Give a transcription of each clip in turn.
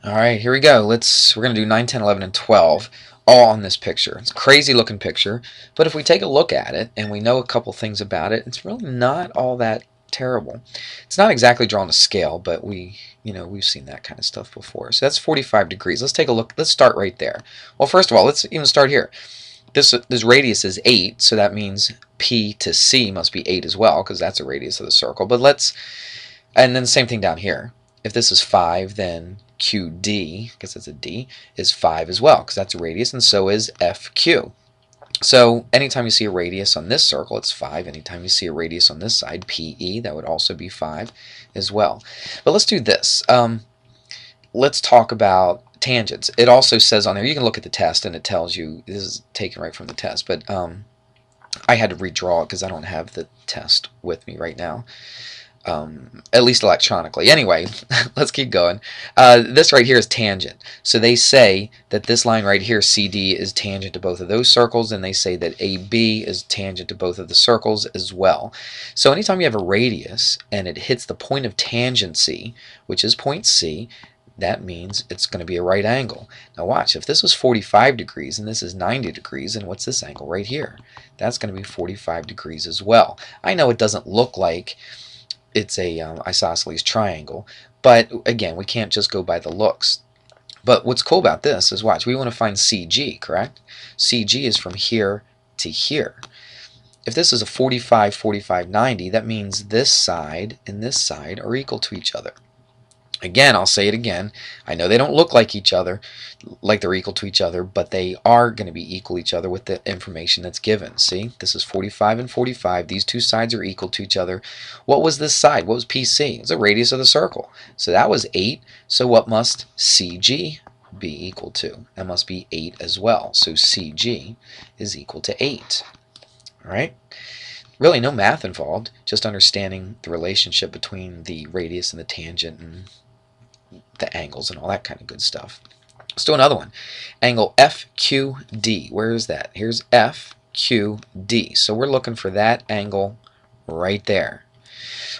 Alright, here we go. We're going to do 9, 10, 11, and 12 all on this picture. It's a crazy looking picture, but if we take a look at it and we know a couple things about it, it's really not all that terrible. It's not exactly drawn to scale, but we've seen that kind of stuff before. So that's 45 degrees. Let's take a look. Let's start right there. Well, first of all, let's even start here. This radius is 8, so that means P to C must be 8 as well, because that's a radius of the circle. And then the same thing down here. If this is 5, then QD, because it's a D, is 5 as well, because that's a radius, and so is FQ. So anytime you see a radius on this circle, it's 5. Anytime you see a radius on this side, PE, that would also be 5 as well. But let's do this. Let's talk about tangents. It also says on there, you can look at the test, and it tells you, this is taken right from the test, but I had to redraw it because I don't have the test with me right now. At least electronically. Anyway, let's keep going. This right here is tangent. So they say that this line right here, CD, is tangent to both of those circles, and they say that AB is tangent to both of the circles as well. So anytime you have a radius and it hits the point of tangency, which is point C, that means it's going to be a right angle. Now watch, if this was 45 degrees and this is 90 degrees, and what's this angle right here? That's going to be 45 degrees as well. I know it doesn't look like it's a isosceles triangle, but again, we can't just go by the looks. But what's cool about this is, watch, we want to find CG, correct? CG is from here to here. If this is a 45, 45, 90, that means this side and this side are equal to each other. Again, I'll say it again. I know they don't look like each other, like they're equal to each other, but they are going to be equal to each other with the information that's given. See, this is 45 and 45. These two sides are equal to each other. What was this side? What was PC? It's the radius of the circle. So that was 8. So what must CG be equal to? That must be 8 as well. So CG is equal to 8. All right? Really no math involved, just understanding the relationship between the radius and the tangent and the angles and all that kind of good stuff. Let's do another one. Angle FQD. Where is that? Here's FQD. So we're looking for that angle right there.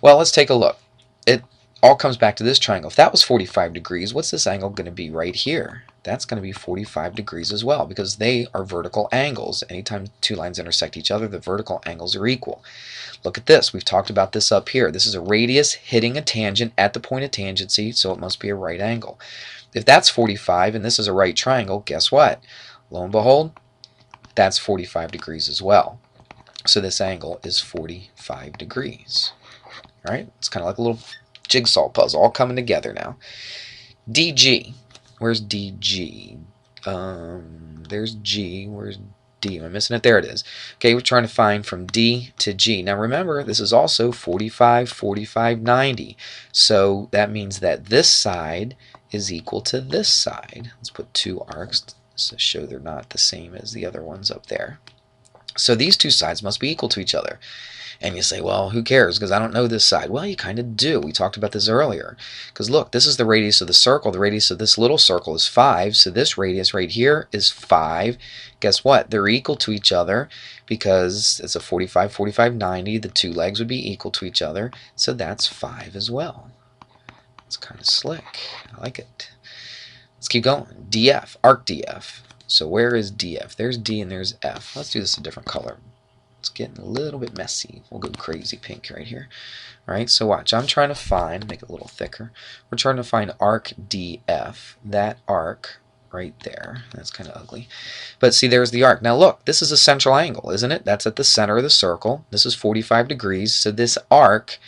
Well, let's take a look. It all comes back to this triangle. If that was 45 degrees, what's this angle going to be right here? That's going to be 45 degrees as well, because they are vertical angles. Anytime two lines intersect each other, the vertical angles are equal. Look at this. We've talked about this up here. This is a radius hitting a tangent at the point of tangency, so it must be a right angle. If that's 45 and this is a right triangle, guess what? Lo and behold, that's 45 degrees as well. So this angle is 45 degrees. All right? It's kind of like a little jigsaw puzzle all coming together now. DG. Where's DG? There's G. Where's D? Am I missing it? There it is. Okay, we're trying to find from D to G. Now remember, this is also 45, 45, 90. So that means that this side is equal to this side. Let's put two arcs to show they're not the same as the other ones up there. So these two sides must be equal to each other. And you say, well, who cares, because I don't know this side. Well, you kind of do. We talked about this earlier. Because look, this is the radius of the circle. The radius of this little circle is 5. So this radius right here is 5. Guess what? They're equal to each other because it's a 45, 45, 90. The two legs would be equal to each other. So that's 5 as well. It's kind of slick. I like it. Let's keep going. DF, arc DF. So where is DF? There's D and there's F. Let's do this a different color. It's getting a little bit messy. We'll go crazy pink right here. All right, so watch. I'm trying to find, make it a little thicker. We're trying to find arc DF, that arc right there. That's kind of ugly. But see, there's the arc. Now look, this is a central angle, isn't it? That's at the center of the circle. This is 45 degrees. So this arc,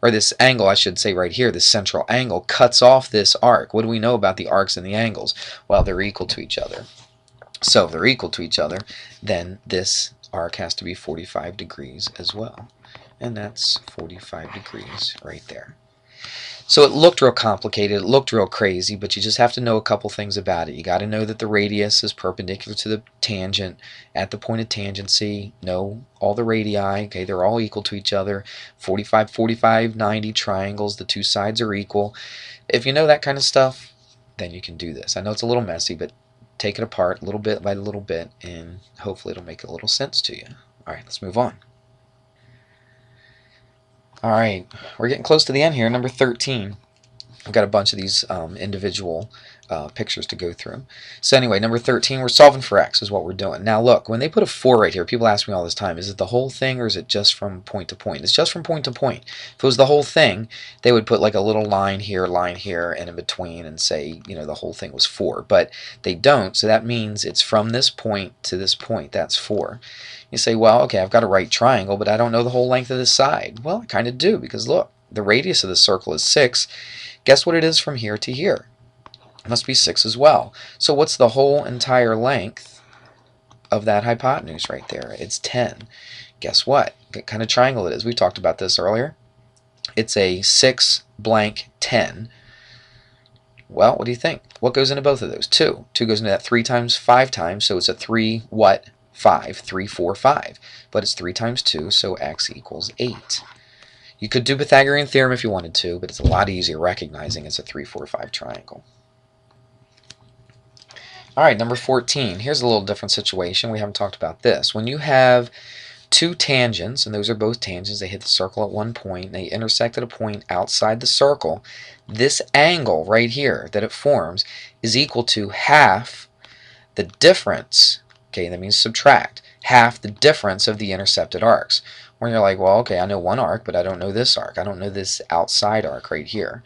or this angle, I should say right here, this central angle cuts off this arc. What do we know about the arcs and the angles? Well, they're equal to each other. So if they're equal to each other, then this arc has to be 45 degrees as well. And that's 45 degrees right there. So it looked real complicated, it looked real crazy, but you just have to know a couple things about it. You got to know that the radius is perpendicular to the tangent at the point of tangency. Know all the radii, okay, they're all equal to each other. 45, 45, 90 triangles, the two sides are equal. If you know that kind of stuff, then you can do this. I know it's a little messy, but take it apart little bit by little bit, and hopefully it'll make a little sense to you. Alright, let's move on. Alright, we're getting close to the end here, number 13. I've got a bunch of these individual pictures to go through. So anyway, number 13, we're solving for x is what we're doing. Now look, when they put a 4 right here, people ask me all this time, is it the whole thing or is it just from point to point? It's just from point to point. If it was the whole thing, they would put like a little line here, and in between and say, you know, the whole thing was 4. But they don't, so that means it's from this point to this point. That's 4. You say, well, okay, I've got a right triangle, but I don't know the whole length of this side. Well, I kind of do, because look, the radius of the circle is 6. Guess what it is from here to here? It must be 6 as well. So what's the whole entire length of that hypotenuse right there? It's 10. Guess what? What kind of triangle it is? We talked about this earlier. It's a 6 blank 10. Well, what do you think? What goes into both of those? 2. 2 goes into that 3 times, 5 times, so it's a 3 what? 5. 3, 4, 5. But it's 3 times 2, so x equals 8. You could do Pythagorean theorem if you wanted to, but it's a lot easier recognizing it's a 3, 4, 5 triangle. Alright, number 14. Here's a little different situation. We haven't talked about this. When you have two tangents, and those are both tangents, they hit the circle at one point, and they intersect at a point outside the circle, this angle right here that it forms is equal to half the difference, okay, that means subtract, half the difference of the intercepted arcs. When you're like, well, okay, I know one arc, but I don't know this arc. I don't know this outside arc right here.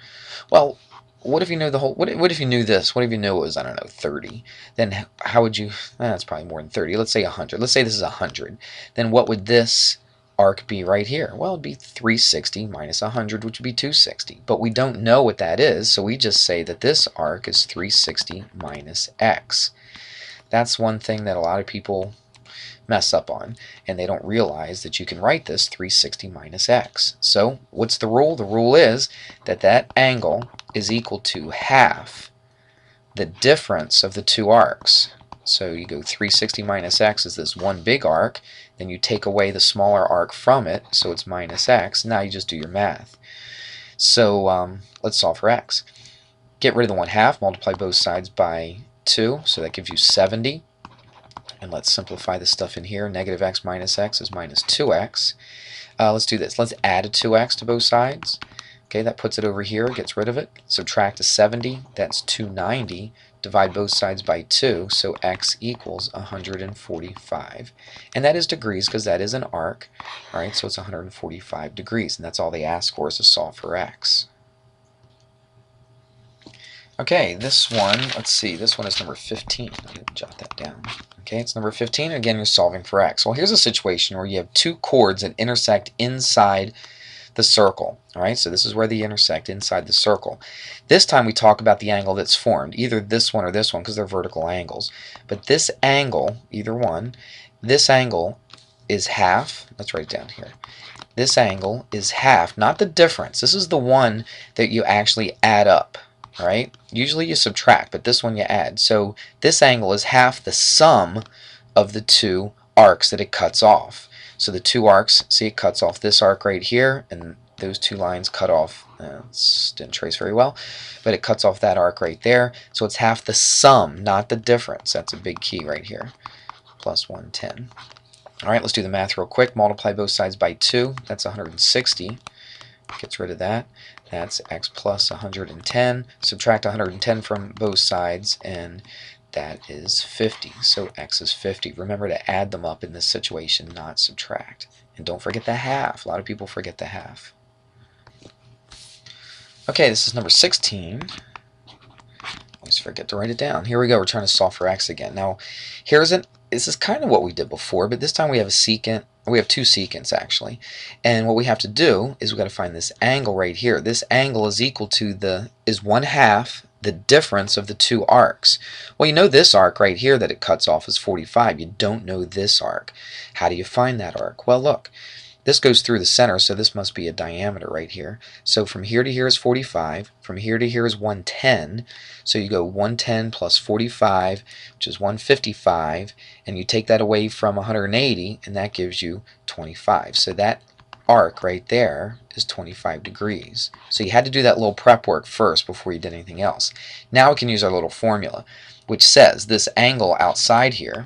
Well, what if you know the whole, what if you knew this? What if you knew it was, I don't know, 30? Then how would you, that's probably more than 30. Let's say 100. Let's say this is 100. Then what would this arc be right here? Well, it'd be 360 minus 100, which would be 260. But we don't know what that is, so we just say that this arc is 360 minus x. That's one thing that a lot of people mess up on, and they don't realize that you can write this 360 minus x. So what's the rule? The rule is that that angle is equal to half the difference of the two arcs. So you go 360 minus x is this one big arc, then you take away the smaller arc from it, so it's minus x. Now you just do your math. So let's solve for x. Get rid of the 1/2, multiply both sides by 2, so that gives you 70. And let's simplify this stuff in here. Negative x minus x is minus 2x. Let's do this. Let's add a 2x to both sides. Okay, that puts it over here, gets rid of it. Subtract a 70, that's 290. Divide both sides by 2, so x equals 145. And that is degrees because that is an arc. Alright, so it's 145 degrees. And that's all they ask for is to solve for x. Okay, this one, let's see, this one is number 15. I didn't jot that down. Okay, it's number 15. Again, you're solving for x. Well, here's a situation where you have two chords that intersect inside the circle. Alright, so this is where they intersect inside the circle. This time we talk about the angle that's formed, either this one or this one, because they're vertical angles. But this angle, either one, this angle is half. Let's write it down here. This angle is half, not the difference. This is the one that you actually add up. Alright, usually you subtract, but this one you add. So this angle is half the sum of the two arcs that it cuts off. So the two arcs, see, it cuts off this arc right here, and those two lines cut off, didn't trace very well, but it cuts off that arc right there. So it's half the sum, not the difference. That's a big key right here. Plus 110. Alright, let's do the math real quick. Multiply both sides by 2. That's 160. Gets rid of that. That's x plus 110. Subtract 110 from both sides, and that is 50. So x is 50. Remember to add them up in this situation, not subtract. And don't forget the half. A lot of people forget the half. Okay, this is number 16. Always forget to write it down. Here we go. We're trying to solve for x again. Now, this is kind of what we did before, but this time we have a secant. We have two secants actually, and what we have to do is we've got to find this angle right here. This angle is equal to is 1/2 the difference of the two arcs. Well, you know this arc right here that it cuts off is 45. You don't know this arc. How do you find that arc? Well, look, this goes through the center, so this must be a diameter right here. So from here to here is 45. From here to here is 110. So you go 110 plus 45, which is 155, and you take that away from 180, and that gives you 25. So that arc right there is 25 degrees. So you had to do that little prep work first before you did anything else. Now we can use our little formula, which says this angle outside here,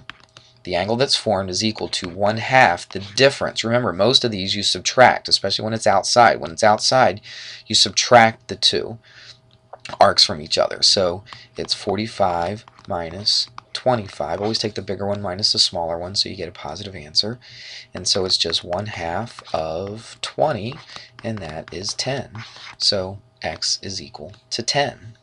the angle that's formed, is equal to 1/2 the difference. Remember, most of these you subtract, especially when it's outside. When it's outside, you subtract the two. arcs from each other. So it's 45 minus 25. Always take the bigger one minus the smaller one so you get a positive answer. And so it's just 1/2 of 20, and that is 10. So x is equal to 10.